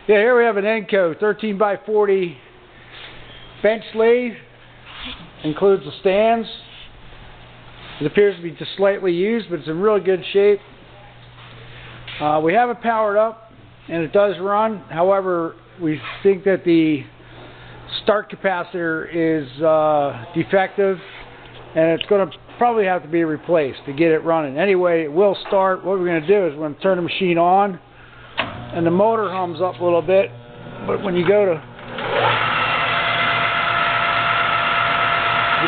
Yeah, here we have an Enco 13 by 40 bench lathe. Includes the stands. It appears to be just slightly used, but it's in really good shape. We have it powered up, and it does run. However, we think that the start capacitor is defective, and it's going to probably have to be replaced to get it running. Anyway, it will start. What we're going to do is we're going to turn the machine on, and the motor hums up a little bit, but when you go to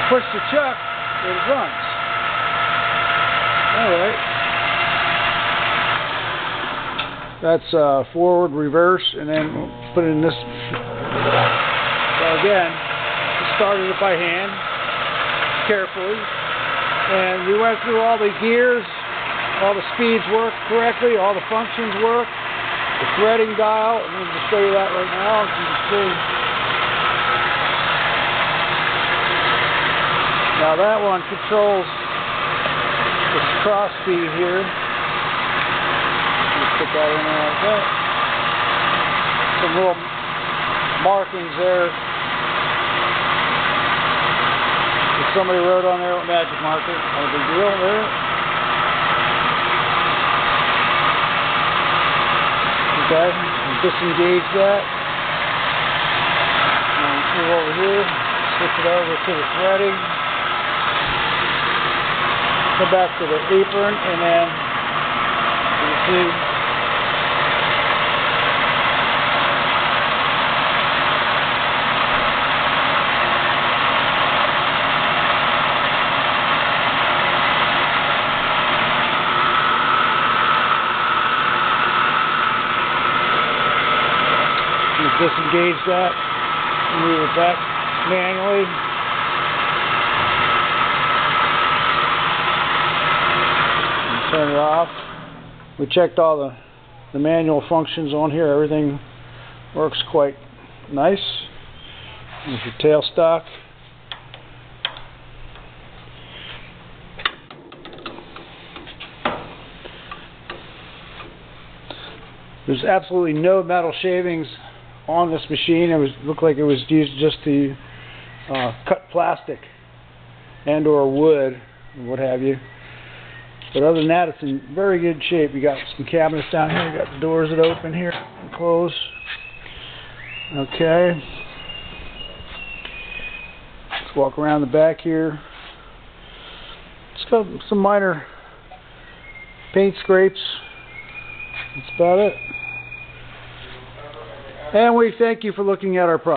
push the chuck, it runs. Alright. That's forward, reverse, and then we'll put it in this. So again, we started it by hand, carefully. And we went through all the gears, all the speeds work correctly, all the functions work. The threading dial, I'm going to show you that right now, as you can see. Now that one controls the cross speed here. Just put that in there like that. Some little markings there. If somebody wrote on there with magic marker, not a big deal there. Okay, disengage that. And move over here, switch it over to the threading. Go back to the apron, and then you see you disengage that and move it back manually. Turn it off. We checked all the manual functions on here. Everything works quite nice. There's your tailstock. There's absolutely no metal shavings on this machine. It looked like it was used just to cut plastic and or wood, or what have you. But other than that, it's in very good shape. You got some cabinets down here. You got the doors that open here and close. Okay. Let's walk around the back here. It's got some minor paint scrapes. That's about it. And we thank you for looking at our product.